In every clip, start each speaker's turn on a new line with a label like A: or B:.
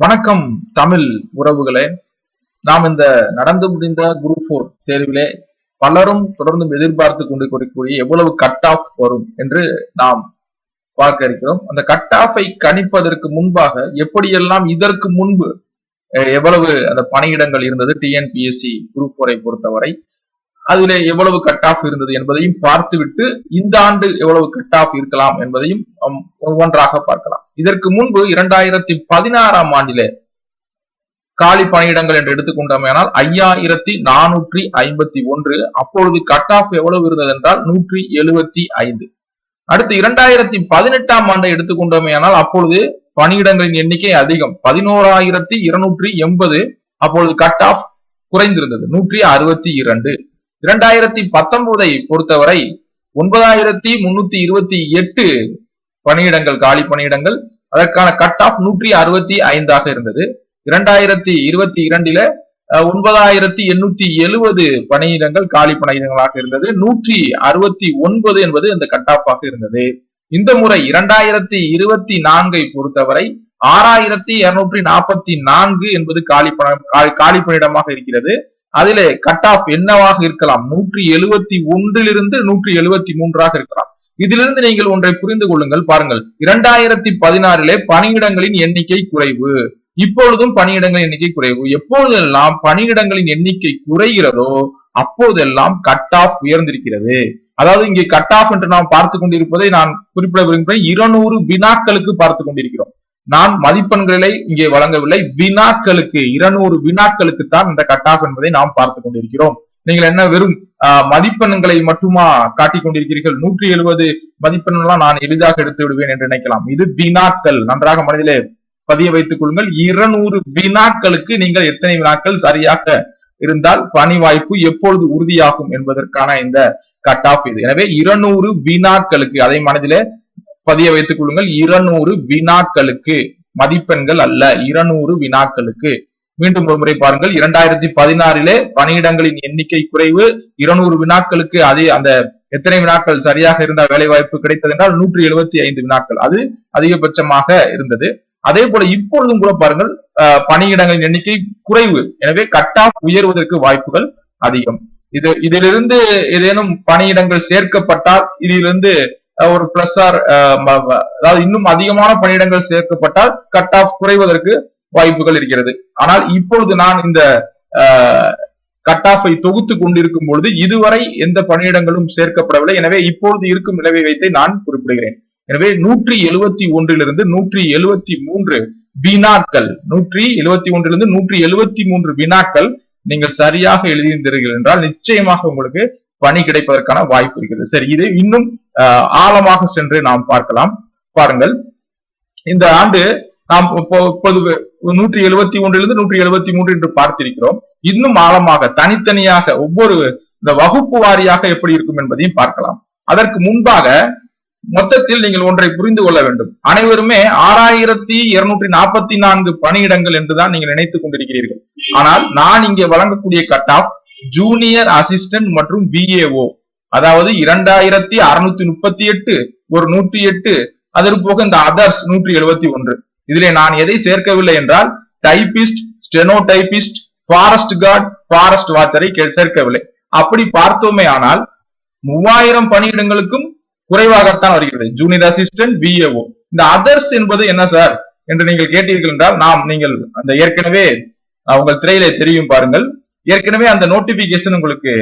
A: வணக்கம் தமிழ் உறவுகளே. நாம் இந்த நடந்து முடிந்த குரூப் 4 தேர்விலே பலரும் தொடர்ந்து எதிர்பார்த்து கொண்டு கொடுக்கக்கூடிய எவ்வளவு கட் ஆஃப் வரும் என்று நாம் பார்க்க இருக்கிறோம். அந்த கட் ஆஃபை கணிப்பதற்கு முன்பாக எப்படியெல்லாம் இதற்கு முன்பு எவ்வளவு அந்த பணியிடங்கள் இருந்தது டிஎன்பிஎஸ்சி குரூப் 4 பொறுத்தவரை அதிலே எவ்வளவு கட் ஆஃப் இருந்தது என்பதையும் பார்த்துவிட்டு இந்த ஆண்டு எவ்வளவு கட் ஆஃப் இருக்கலாம் என்பதையும் ஒவ்வொன்றாக பார்க்கலாம். இதற்கு முன்பு 2016ஆம் ஆண்டிலே காலி பணியிடங்கள் என்று எடுத்துக்கொண்டோமேனால் 5451. அப்பொழுது கட் ஆஃப் எவ்வளவு இருந்தது என்றால் 175. அடுத்து 2018ஆம் ஆண்டை எடுத்துக்கொண்டோமேனால் அப்பொழுது பணியிடங்களின் எண்ணிக்கை அதிகம், 11,280. அப்பொழுது கட் ஆஃப் குறைந்திருந்தது 162. 2019ஐ பொறுத்தவரை 9,328 பணியிடங்கள் காலி பணியிடங்கள், அதற்கான கட் ஆஃப் 165ஆக இருந்தது. 2022ல 9,870 பணியிடங்கள் காலி பணியிடங்களாக இருந்தது. 169 என்பது அந்த கட் ஆஃபாக இருந்தது. இந்த முறை 2024ஐ பொறுத்தவரை 6,244 என்பது காலி பணியிடமாக இருக்கிறது. அதிலே கட் ஆஃப் என்னவாக இருக்கலாம்? 171 173 இருக்கலாம். இதிலிருந்து நீங்கள் ஒன்றை புரிந்து கொள்ளுங்கள். பாருங்கள், 2016லே பணியிடங்களின் எண்ணிக்கை குறைவு, இப்பொழுதும் பணியிடங்களின் எண்ணிக்கை குறைவு. எப்பொழுதெல்லாம் பணியிடங்களின் எண்ணிக்கை குறைகிறதோ அப்போதெல்லாம் கட் ஆஃப் உயர்ந்திருக்கிறது. அதாவது இங்கே கட் ஆஃப் என்று நாம் பார்த்து கொண்டிருப்பதை நான் குறிப்பிட விரும்புகிறேன். 200 வினாக்களுக்கு பார்த்து கொண்டிருக்கிறோம். நான் மதிப்பெண்களை இங்கே வழங்கவில்லை, வினாக்களுக்கு 200 வினாக்களுக்கு தான் இந்த கட் ஆஃப் என்பதை நாம் பார்த்து கொண்டிருக்கிறோம். நீங்கள் என்ன வெறும் மதிப்பெண்களை மட்டுமா காட்டிக் கொண்டிருக்கிறீர்கள்? 170 மதிப்பெண்லாம் நான் எளிதாக எடுத்து விடுவேன் என்று நினைக்கலாம். இது வினாக்கள், நன்றாக மனதிலே பதிய வைத்துக் கொள்ளுங்கள். 200 வினாக்களுக்கு நீங்கள் எத்தனை வினாக்கள் சரியாக இருந்தால் பணி வாய்ப்பு எப்பொழுது உறுதியாகும் என்பதற்கான இந்த கட் ஆஃப் இது. எனவே 200 வினாக்களுக்கு, அதை மனதிலே பதிய வைத்துக் கொள்ளுங்கள். 200 வினாக்களுக்கு, மதிப்பெண்கள் அல்ல, 200 வினாக்களுக்கு. மீண்டும் ஒரு முறை பாருங்கள், 2016லே பணியிடங்களின் எண்ணிக்கை குறைவு, 200 வினாக்களுக்கு அதே அந்த எத்தனை வினாக்கள் சரியாக இருந்தால் வேலை வாய்ப்பு கிடைத்தது என்றால் 175 வினாக்கள், அது அதிகபட்சமாக இருந்தது. அதே போல இப்பொழுதும் கூட பாருங்கள், பணியிடங்களின் எண்ணிக்கை குறைவு, எனவே கட் ஆஃப் உயர்வதற்கு வாய்ப்புகள் அதிகம். இதிலிருந்து ஏதேனும் பணியிடங்கள் சேர்க்கப்பட்டால், இதிலிருந்து ஒரு பிளஸ் ஆர் அதாவது இன்னும் அதிகமான பணியிடங்கள் சேர்க்கப்பட்டால் கட் ஆஃப் குறைவதற்கு வாய்ப்புகள் இருக்கிறது. ஆனால் இப்பொழுது நான் இந்த கட் ஆஃபை தொகுத்து கொண்டிருக்கும் பொழுது இதுவரை எந்த பணியிடங்களும் சேர்க்கப்படவில்லை. எனவே இப்பொழுது இருக்கும் நிலையை வைத்து நான் குறிப்பிடுகிறேன். எனவே 171 173 வினாக்கள், 171 173 வினாக்கள் நீங்கள் சரியாக எழுதியிருந்தீர்கள் என்றால் நிச்சயமாக உங்களுக்கு பணி கிடைப்பதற்கான வாய்ப்பு இருக்கிறது. சரி, இதை இன்னும் ஆழமாக சென்று நாம் பார்க்கலாம். பாருங்கள், இந்த ஆண்டு நாம் இப்பொழுது 171 173 என்று பார்த்திருக்கிறோம். இன்னும் ஆழமாக தனித்தனியாக ஒவ்வொரு இந்த வகுப்பு வாரியாக எப்படி இருக்கும் என்பதையும் பார்க்கலாம். அதற்கு முன்பாக மொத்தத்தில் நீங்கள் ஒன்றை புரிந்து கொள்ள வேண்டும். அனைவருமே 6,244 பணியிடங்கள் என்றுதான் நீங்கள் நினைத்துக் கொண்டிருக்கிறீர்கள். ஆனால் நான் இங்கே வழங்கக்கூடிய கட் ஆஃப் ஜூனியர் அசிஸ்டன்ட் மற்றும் விஏஓ, அதாவது 2,638 ஒரு 108, அதற்கு போக இந்த அதர்ஸ் 171. இதிலே நான் எதை சேர்க்கவில்லை என்றால் typist, steno typist, forest guard, forest வாட்சரை சேர்க்கவில்லை. அப்படி பார்த்தோமே ஆனால் 3000 பணியிடங்களுக்கும் குறைவாகத்தான் வருகிறது ஜூனியர் அசிஸ்டன்ட் விஏஓ. இந்த அதர்ஸ் என்பது என்ன சார் என்று நீங்கள் கேட்டீர்கள் என்றால், நீங்கள் அந்த ஏற்கனவே உங்கள் திரையிலே தெரியும் பாருங்கள், ஏற்கனவே அந்த நோட்டிபிகேஷன் உங்களுக்கு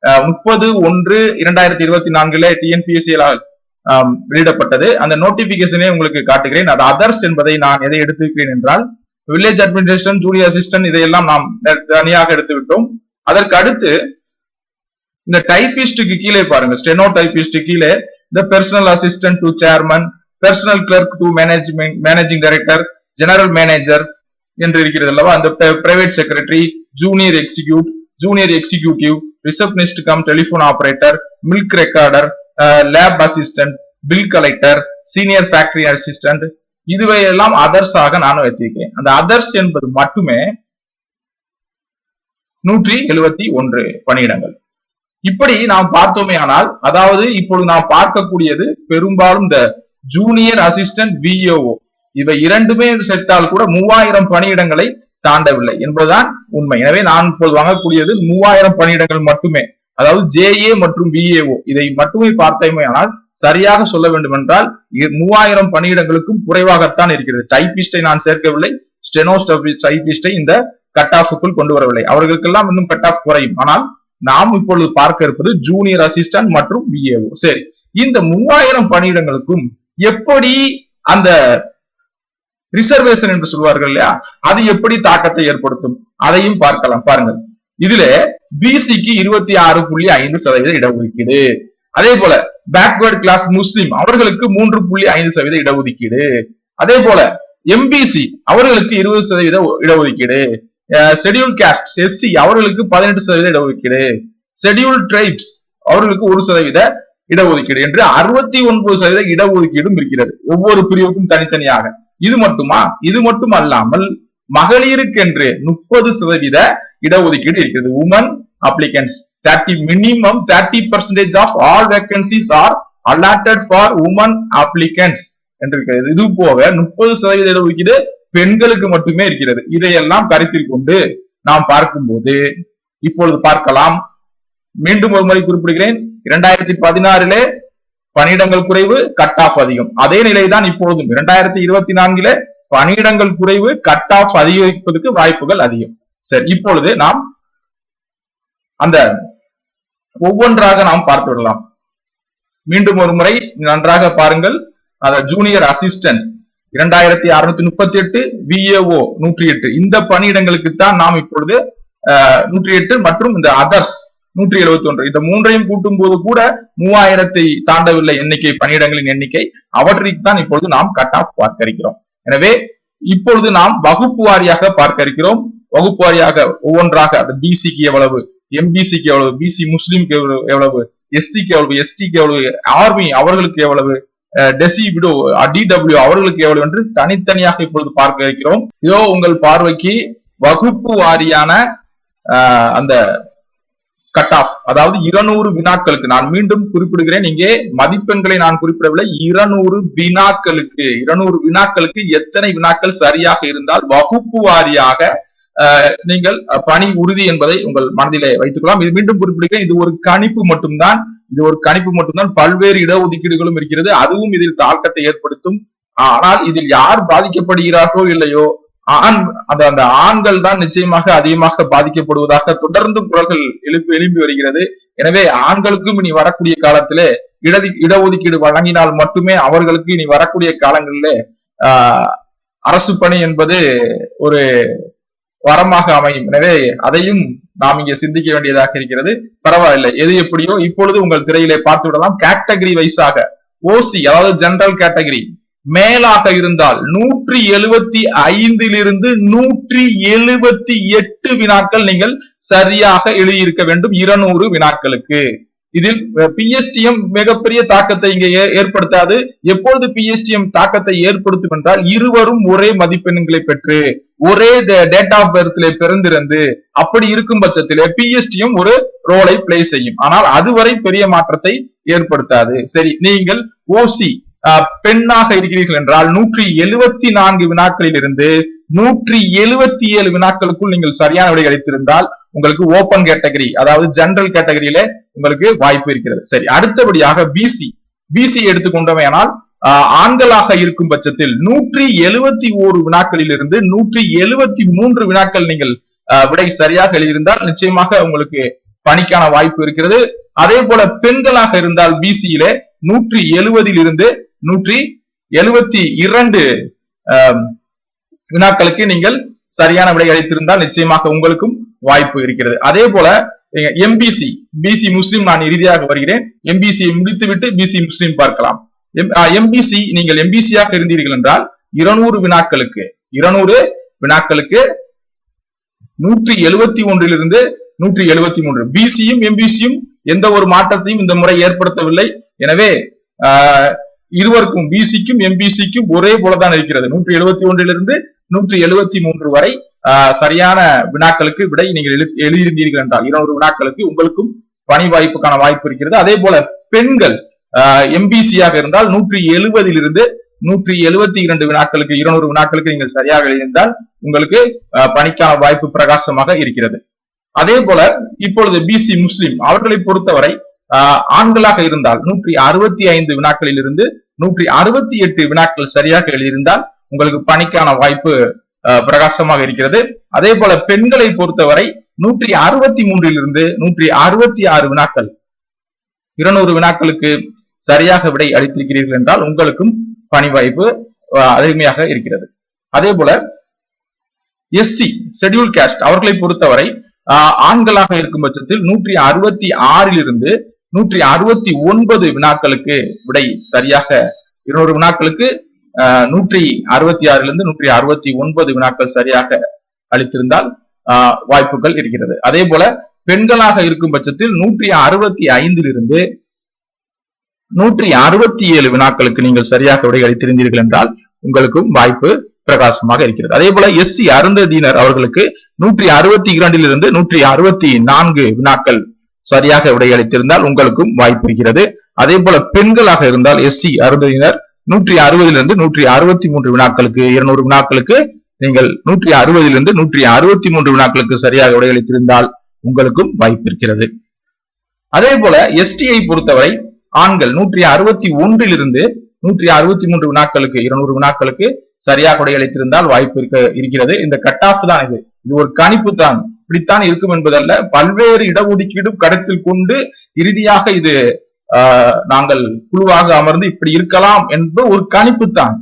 A: 30/1/2024 டிஎன்பிஎஸ்சியால் வெளியிடப்பட்டது. அந்த நோட்டிபிகேஷனை உங்களுக்கு காட்டுகிறேன். அது அதர்ஸ் என்பதை நான் எதை எடுத்துக்கிறேன் என்றால் வில்லேஜ் அட்மினிஸ்ட்ரேஷன், ஜூனியர் அசிஸ்டன்ட், இதையெல்லாம் நாம் தனியாக எடுத்து விட்டோம். அதற்கு அடுத்து இந்த டைபிஸ்டுக்கு கீழே பாருங்க, ஸ்டெனோ டைபிஸ்ட் கீழே இந்த personal assistant to chairman, personal clerk to managing director, general manager என்று இருக்கிறது அல்லவா, அந்த private secretary, junior executive, receptionist cum telephone operator, milk recorder, lab assistant, bill collector, senior factory assistant, இதுவையெல்லாம் அதர்ஸ் ஆக நான் வைத்திருக்கிறேன். அந்த அதர்ஸ் என்பது மட்டுமே 171 பணியிடங்கள். இப்படி நாம் பார்த்தோமே ஆனால், அதாவது இப்பொழுது நாம் பார்க்கக்கூடியது பெரும்பாலும் இந்த ஜூனியர் அசிஸ்டன்ட் விஏஓ, இவை இரண்டுமே சேர்த்தால் கூட 3000 பணியிடங்களை தாண்டவில்லை என்பதுதான் உண்மை. எனவே நான் இப்போது வாங்கக்கூடியது 3000 பணியிடங்கள் மட்டுமே. அதாவது JA மற்றும் VAO இதை மட்டுமே பார்த்தோமே. ஆனால் சரியாக சொல்ல வேண்டும் என்றால் 3000 பணியிடங்களுக்கும் குறைவாகத்தான் இருக்கிறது. டைபிஸ்டை நான் சேர்க்கவில்லை, ஸ்டெனோ டைபிஸ்டை இந்த கட் ஆஃபுக்குள் கொண்டு வரவில்லை. அவர்களுக்கெல்லாம் இன்னும் கட் ஆஃப் குறையும். ஆனால் நாம் இப்பொழுது பார்க்க இருப்பது ஜூனியர் அசிஸ்டன்ட் மற்றும் VAO. சரி, இந்த 3000 பணியிடங்களுக்கும் எப்படி அந்த ரிசர்வேஷன் என்று சொல்வார்கள் இல்லையா, அது எப்படி தாக்கத்தை ஏற்படுத்தும் அதையும் பார்க்கலாம். பாருங்கள், இதுல பிசிக்கு 26.5% இடஒதுக்கீடு. அதே போல பேக்வர்ட் கிளாஸ் முஸ்லிம் அவர்களுக்கு 3.5% இடஒதுக்கீடு. அதே போல எம்பிசி அவர்களுக்கு 20% இடஒதுக்கீடு. ஷெட்யூல் காஸ்ட் SC அவர்களுக்கு 18% இடஒதுக்கீடு. ஷெட்யூல் ட்ரைப்ஸ் அவர்களுக்கு 1% இடஒதுக்கீடு என்று 69% இடஒதுக்கீடும் இருக்கிறது ஒவ்வொரு பிரிவுக்கும் தனித்தனியாக. இது மட்டுமா? இது மட்டும் அல்லாமல் மகளிருக்கென்று 30% இடஒதுக்கீடு இருக்கிறது. Women applicants 30 minimum 30% of all vacancies are allotted for women applicants என்று இருக்கிறது. இது போக 30% இடஒதுக்கீடு பெண்களுக்கு மட்டுமே இருக்கிறது. இதையெல்லாம் கருத்தில் கொண்டு நாம் பார்க்கும்போது இப்பொழுது பார்க்கலாம். மீண்டும் ஒரு முறை குறிப்பிடுகிறேன், 2016 பணியிடங்கள் குறைவு, கட் ஆஃப் அதிகம். அதே நிலைதான் இப்பொழுதும் 2024 பணியிடங்கள் குறைவு, கட் ஆஃப் அதிகரிப்பதற்கு வாய்ப்புகள் அதிகம். சரி, இப்பொழுது நாம் அந்த ஒவ்வொன்றாக நாம் பார்த்து விடலாம். மீண்டும் ஒரு முறை நன்றாக பாருங்கள். ஜூனியர் அசிஸ்டன்ட் 2638, VAO 108 இந்த பணியிடங்களுக்கு தான் நாம் இப்பொழுது 108 மற்றும் இந்த அதர்ஸ் 171 இந்த மூன்றையும் கூட்டும் போது கூட 3000 தாண்டவில்லை எண்ணிக்கை, பணியிடங்களின் எண்ணிக்கை. அவற்றிற்கு தான் இப்பொழுது நாம் கட் ஆஃப் பார்க்க இருக்கிறோம். எனவே இப்பொழுது நாம் வகுப்பு வாரியாக பார்க்க இருக்கிறோம். வகுப்பு வாரியாக ஒவ்வொன்றாக அந்த பிசிக்கு எவ்வளவு, எம்பிசிக்கு எவ்வளவு, பிசி முஸ்லிம்க்கு எவ்வளவு, எஸ்சிக்கு எவ்வளவு, எஸ்டிக்கு எவ்வளவு, ஆர்மி அவர்களுக்கு எவ்வளவு, DW அவர்களுக்கு எவ்வளவு என்று தனித்தனியாக இப்பொழுது பார்க்க இருக்கிறோம். இதோ உங்கள் பார்வைக்கு வகுப்பு வாரியான அந்த கட் ஆஃப், அதாவது 200 வினாக்களுக்கு நான் மீண்டும் குறிப்பிடுகிறேன். இங்கே மதிப்பெண்களை நான் குறிப்பிடவில்லை. 200 வினாக்களுக்கு எத்தனை வினாக்கள் சரியாக இருந்தால் வகுப்பு வாரியாக நீங்கள் பணி உறுதி என்பதை உங்கள் மனதிலே வைத்துக் கொள்ளலாம். இது மீண்டும் குறிப்பிடுகிறேன், இது ஒரு கணிப்பு மட்டும்தான். பல்வேறு இடஒதுக்கீடுகளும் இருக்கிறது, அதுவும் இதில் தாக்கத்தை ஏற்படுத்தும். ஆனால் இதில் யார் பாதிக்கப்படுகிறார்களோ இல்லையோ, அந்த ஆண்கள் தான் நிச்சயமாக அதிகமாக பாதிக்கப்படுவதாக தொடர்ந்து குரல்கள் எழுப்பி வருகிறது. எனவே ஆண்களுக்கும் இனி வரக்கூடிய காலத்திலே இடஒதுக்கீடு வழங்கினால் மட்டுமே அவர்களுக்கு இனி வரக்கூடிய காலங்களிலே அரசு பணி என்பது ஒரு வரமாக அமையும். எனவே அதையும் நாம் இங்கே சிந்திக்க வேண்டியதாக இருக்கிறது. பரவாயில்லை, எது எப்படியோ இப்பொழுது உங்கள் திரையிலே பார்த்து விடலாம். கேட்டகரி வைஸாக ஓசி அதாவது ஜெனரல் கேட்டகரி மேலாக இருந்தால் 175 178 வினாக்கள் நீங்கள் சரியாக எழுதியிருக்க வேண்டும் 200 வினாக்களுக்கு. இதில் PSTM மிகப்பெரிய தாக்கத்தை இங்கே ஏற்படுத்தாது. எப்பொழுது PSTM தாக்கத்தை ஏற்படுத்தும் என்றால் இருவரும் ஒரே மதிப்பெண்களை பெற்று ஒரே டேட் ஆஃப் பர்த்ல பிறந்திருந்து அப்படி இருக்கும் பட்சத்திலே PSTM ஒரு ரோலை பிளே செய்யும். ஆனால் அதுவரை பெரிய மாற்றத்தை ஏற்படுத்தாது. சரி, நீங்கள் ஓசி பெண்ணாக இருக்கிறீர்கள் என்றால் 174 வினாக்களில் இருந்து 177 வினாக்களுக்குள் நீங்கள் சரியான விடை அளித்திருந்தால் உங்களுக்கு ஓபன் கேட்டகரி அதாவது ஜெனரல் கேட்டகரியில உங்களுக்கு வாய்ப்பு இருக்கிறது. சரி, அடுத்தபடியாக பிசி எடுத்துக்கொண்டோமேனால் ஆண்களாக இருக்கும் பட்சத்தில் 171 வினாக்களில் இருந்து 173 வினாக்கள் நீங்கள் விடை சரியாக எழுதியிருந்தால் நிச்சயமாக உங்களுக்கு பணிக்கான வாய்ப்பு இருக்கிறது. அதே போல பெண்களாக இருந்தால் பிசியில 170 இருந்து 172 வினாக்களுக்கு நீங்கள் சரியான விடை அளித்திருந்தால் நிச்சயமாக உங்களுக்கும் வாய்ப்பு இருக்கிறது. அதே போல எம்பிசி பிசி முஸ்லிம் நான் இறுதியாக வருகிறேன். எம்பிசியை முடித்துவிட்டு பிசி முஸ்லிம் பார்க்கலாம். எம்பிசி நீங்கள் எம்பிசியாக இருந்தீர்கள் என்றால் 200 வினாக்களுக்கு 171 இருந்து 173 பிசியும் எம்பிசியும் எந்த ஒரு மாற்றத்தையும் இந்த முறை ஏற்படுத்தவில்லை. எனவே இருவருக்கும் பிசிக்கும் எம்பிசிக்கும் ஒரே போலதான் இருக்கிறது. 171 இருந்து 173 வரை சரியான வினாக்களுக்கு விடை நீங்கள் எழுதியிருந்தீர்கள் என்றால் 200 வினாக்களுக்கு உங்களுக்கும் பணி வாய்ப்புக்கான வாய்ப்பு இருக்கிறது. அதே போல பெண்கள் எம்பிசியாக இருந்தால் 170 இருந்து 172 வினாக்களுக்கு 200 வினாக்களுக்கு நீங்கள் சரியாக எழுதியிருந்தால் உங்களுக்கு பணிக்கான வாய்ப்பு பிரகாசமாக இருக்கிறது. அதே போல இப்பொழுது பிசி முஸ்லிம் அவர்களை பொறுத்தவரை ஆண்களாக இருந்தால் 165 வினாக்களில் இருந்து 168 வினாக்கள் சரியாக எழுதியிருந்தால் உங்களுக்கு பணிக்கான வாய்ப்பு பிரகாசமாக இருக்கிறது. அதே போல பெண்களை பொறுத்தவரை 163 இருந்து 166 வினாக்கள் 200 வினாக்களுக்கு சரியாக விடை அளித்திருக்கிறீர்கள் என்றால் உங்களுக்கும் பணி வாய்ப்பு அதிகமாக இருக்கிறது. அதே போல எஸ்சி ஷெட்யூல் காஸ்ட் அவர்களை பொறுத்தவரை ஆண்களாக இருக்கும் பட்சத்தில் 166 இருந்து 169 வினாக்களுக்கு விடை சரியாக 200 வினாக்களுக்கு 166 இருந்து 169 வினாக்கள் சரியாக அளித்திருந்தால் வாய்ப்புகள் இருக்கிறது. அதே போல பெண்களாக இருக்கும் பட்சத்தில் 165 இருந்து 167 வினாக்களுக்கு நீங்கள் சரியாக விடை அளித்திருந்தீர்கள் என்றால் உங்களுக்கும் வாய்ப்பு பிரகாசமாக இருக்கிறது. அதே போல எஸ்சி அருந்ததியினர் அவர்களுக்கு 162 இருந்து 164 வினாக்கள் சரியாக விடை அளித்திருந்தால் உங்களுக்கும் வாய்ப்பு இருக்கிறது. அதே போல பெண்களாக இருந்தால் எஸ்சி அருந்ததியினர் 160 இருந்து 163 வினாக்களுக்கு 200 வினாக்களுக்கு நீங்கள் 160 இருந்து 163 வினாக்களுக்கு சரியாக விடை அளித்திருந்தால் உங்களுக்கும் வாய்ப்பு இருக்கிறது. அதே போல எஸ்டியை பொறுத்தவரை ஆண்கள் 161 இருந்து 163 வினாக்களுக்கு 200 வினாக்களுக்கு சரியாக விடை அளித்திருந்தால் வாய்ப்பு இருக்கிறது. இந்த கட் ஆஃப் தான் இது ஒரு கணிப்பு தான், இப்படித்தான் இருக்கும் என்பதல்ல. பல்வேறு இடஒதுக்கீடு கருத்தில் கொண்டு இறுதியாக இது நாங்கள் குழுவாக அமர்ந்து இப்படி இருக்கலாம் என்று ஒரு கணிப்பு தான்.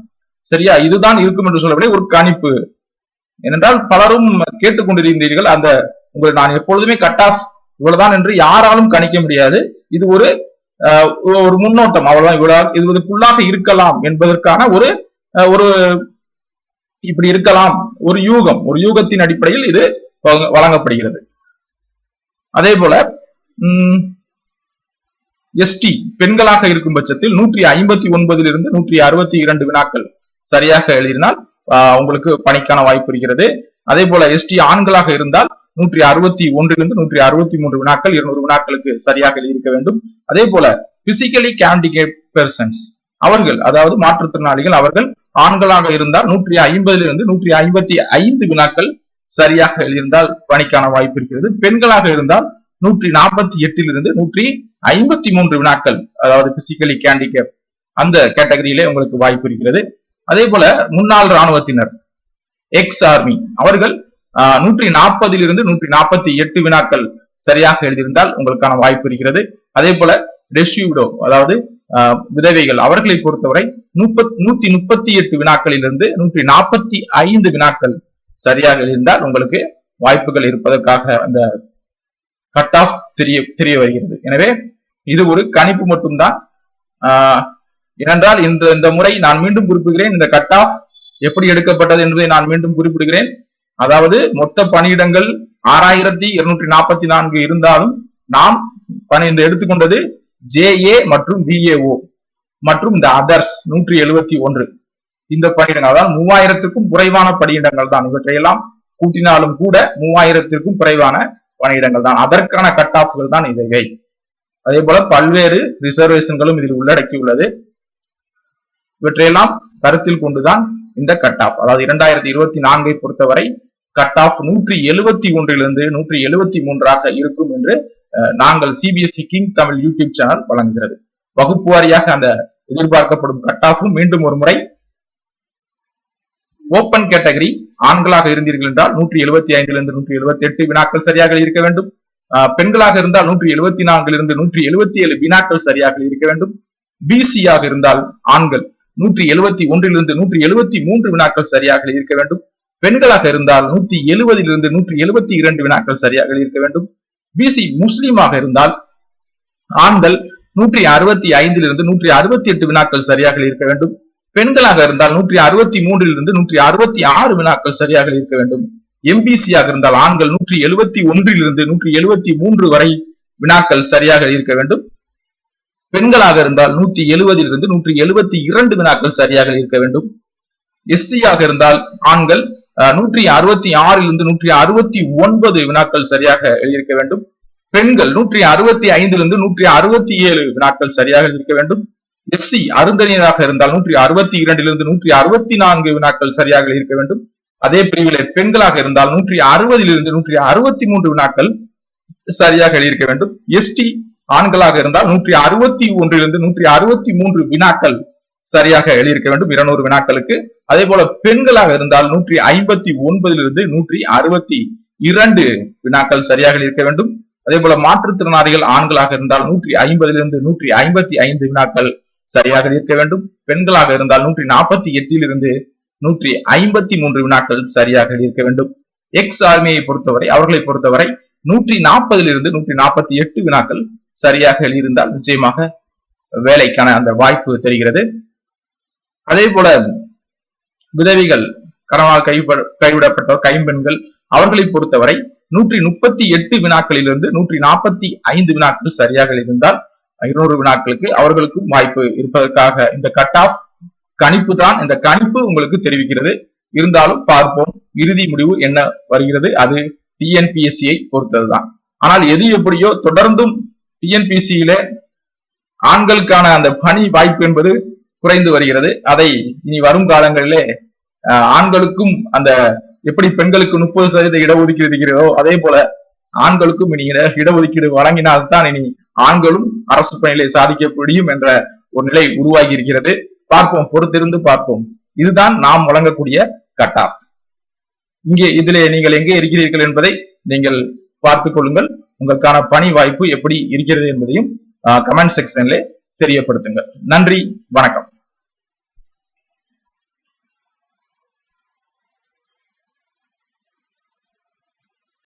A: சரியா, இதுதான் இருக்கும் என்று சொல்லவில்லை, ஒரு கணிப்பு. ஏனென்றால் பலரும் கேட்டுக்கொண்டிருந்தீர்கள், அந்த உங்களை நான் எப்பொழுதுமே கட் ஆஃப் இவ்வளவுதான் என்று யாராலும் கணிக்க முடியாது. இது ஒரு முன்னோட்டம், அவ்வளவுதான். இவ்வளவு இதுக்குள்ளாக இருக்கலாம் என்பதற்கான ஒரு இப்படி இருக்கலாம், ஒரு யூகத்தின் அடிப்படையில் இது வழங்கப்படுகிறது. அதே போல எஸ்டி பெண்களாக இருக்கும் பட்சத்தில் 159 இருந்து 162 வினாக்கள் சரியாக எழுதினால் உங்களுக்கு பணிக்கான வாய்ப்பு இருக்கிறது. அதே போல எஸ்டி ஆண்களாக இருந்தால் 161 இருந்து 163 வினாக்கள் 200 வினாக்களுக்கு சரியாக எழுதியிருக்க வேண்டும். அதே போல பிசிக்கலி ஹேண்டிகேப்ட் பெர்சன்ஸ் அவர்கள், அதாவது மாற்றுத்திறனாளிகள், அவர்கள் ஆண்களாக இருந்தால் 150 இருந்து 155 வினாக்கள் சரியாக எழுதியிருந்தால் பணிக்கான வாய்ப்பு இருக்கிறது. பெண்களாக இருந்தால் 148 இருந்து 153 வினாக்கள், அதாவது பிசிக்கலி ஹேண்டிகேப் அந்த கேட்டகரியிலே உங்களுக்கு வாய்ப்பு இருக்கிறது. அதே போல முன்னாள் ராணுவத்தினர் எக்ஸ் ஆர்மி அவர்கள் 140 இருந்து 148 வினாக்கள் சரியாக எழுதியிருந்தால் உங்களுக்கான வாய்ப்பு இருக்கிறது. அதே போல டெசியூடோ அதாவது விதவைகள் அவர்களை பொறுத்தவரை 138 வினாக்களில் இருந்து 145 வினாக்கள் சரியாக எழுதியிருந்தால் உங்களுக்கு வாய்ப்புகள் இருப்பதற்காக அந்த கட் ஆஃப் தெரிய வருகிறது. எனவே இது ஒரு கணிப்பு மட்டும்தான். ஏனென்றால் இந்த முறை நான் மீண்டும் குறிப்பிடுகிறேன், இந்த கட் ஆஃப் எப்படி எடுக்கப்பட்டது என்பதை நான் மீண்டும் குறிப்பிடுகிறேன். அதாவது மொத்த பணியிடங்கள் 6244 இருந்தாலும் நாம் எடுத்துக்கொண்டது JA மற்றும் VAO மற்றும் இந்த அதர்ஸ் 171 இந்த பணியிடங்கள், அதாவது 3000க்கும் குறைவான பணியிடங்கள் தான். இவற்றையெல்லாம் கூட்டினாலும் கூட 3000க்கும் குறைவான பணியிடங்கள் தான். அதற்கான கட் ஆஃப்கள் தான் இவை. அதே போல பல்வேறு ரிசர்வேஷன்களும் இதில் உள்ளடக்கியுள்ளது. இவற்றையெல்லாம் கருத்தில் கொண்டுதான் இந்த கட் ஆஃப், அதாவது 2024 பொறுத்தவரை கட் ஆஃப் 171 இருந்து 173 இருக்கும் என்று நாங்கள் CBSE king Tamil YouTube channel வழங்குகிறது. வகுப்பு வாரியாக அந்த எதிர்பார்க்கப்படும் கட் ஆஃபும் மீண்டும் ஒரு முறை ஓபன் கேட்டகரி ஆண்களாக இருந்தீர்கள் என்றால் 175 இருந்து 178 வினாக்கள் சரியாக இருக்க வேண்டும். பெண்களாக இருந்தால் 174 இருந்து 177 வினாக்கள் சரியாக இருக்க வேண்டும். பிசியாக இருந்தால் ஆண்கள் 171 இருந்து 173 வினாக்கள் சரியாக இருக்க வேண்டும். பெண்களாக இருந்தால் 170 இருந்து 172 வினாக்கள் சரியாக இருக்க வேண்டும். பிசி முஸ்லீமாக இருந்தால் ஆண்கள் 165 இருந்து 168 வினாக்கள் சரியாக இருக்க வேண்டும். பெண்களாக இருந்தால் 163 இருந்து 166 வினாக்கள் சரியாக இருக்க வேண்டும். எம்பிசியாக இருந்தால் ஆண்கள் 171 இருந்து 173 வரை வினாக்கள் சரியாக இருக்க வேண்டும். பெண்களாக இருந்தால் 170 இருந்து 172 வினாக்கள் சரியாக இருக்க வேண்டும். எஸ்சியாக இருந்தால் ஆண்கள் 166 இருந்து 169 வினாக்கள் சரியாக எழுதியிருக்க வேண்டும். பெண்கள் 165 இருந்து 167 வினாக்கள் சரியாக இருக்க வேண்டும். எஸ்சி அருந்ததியராக இருந்தால் 162 164 வினாக்கள் சரியாக இருக்க வேண்டும். அதே பிரிவிலே பெண்களாக இருந்தால் 160 163 வினாக்கள் சரியாக எழுதியிருக்க வேண்டும். எஸ்டி ஆண்களாக இருந்தால் 161 163 வினாக்கள் சரியாக எழுதியிருக்க வேண்டும் 200 வினாக்களுக்கு. அதே போல பெண்களாக இருந்தால் 159 162 வினாக்கள் சரியாக இருக்க வேண்டும். அதே போல மாற்றுத்திறனாளிகள் ஆண்களாக இருந்தால் 150 155 வினாக்கள் சரியாக இருக்க வேண்டும். பெண்களாக இருந்தால் 148 153 வினாக்கள் சரியாக இருக்க வேண்டும். எக்ஸ் ஆர்மியை பொறுத்தவரை அவர்களை பொறுத்தவரை 140 148 வினாக்கள் சரியாக எழுதியிருந்தால் நிச்சயமாக வேலைக்கான அந்த வாய்ப்பு தெரிகிறது. அதே போல விதவிகள், கணவனால் கைவிடப்பட்டோர், கைம்பெண்கள் அவர்களை பொறுத்தவரை 138 வினாக்களிலிருந்து 145 வினாக்கள் சரியாக இருந்தால் 200 வினாக்களுக்கு அவர்களுக்கும் வாய்ப்பு இருப்பதற்காக இந்த கட் ஆஃப் கணிப்பு தான். இந்த கணிப்பு உங்களுக்கு தெரிவிக்கிறது. இருந்தாலும் பார்ப்போம் இறுதி முடிவு என்ன வருகிறது. அது டிஎன்பிஎஸ்சியை பொறுத்ததுதான். ஆனால் எது எப்படியோ தொடர்ந்தும் டிஎன்பிஎஸ்சியில ஆண்களுக்கான அந்த பணி வாய்ப்பு என்பது குறைந்து வருகிறது. அதை இனி வரும் காலங்களிலே ஆண்களுக்கும் அந்த எப்படி பெண்களுக்கு 30% இடஒதுக்கீடு இருக்கிறதோ அதே போல ஆண்களுக்கும் இனி இடஒதுக்கீடு வழங்கினால்தான் இனி ஆண்களும் அரசு பணிகளை சாதிக்க முடியும் என்ற ஒரு நிலை உருவாகி இருக்கிறது. பார்ப்போம், பொறுத்திருந்து பார்ப்போம். இதுதான் நாம் வழங்கக்கூடிய கட் ஆஃப். இங்கே இதிலே நீங்கள் எங்கே இருக்கிறீர்கள் என்பதை நீங்கள் பார்த்துக் கொள்ளுங்கள். உங்களுக்கான பணி வாய்ப்பு எப்படி இருக்கிறது என்பதையும் கமெண்ட் செக்ஷன்ல தெரியப்படுத்துங்கள். நன்றி, வணக்கம்.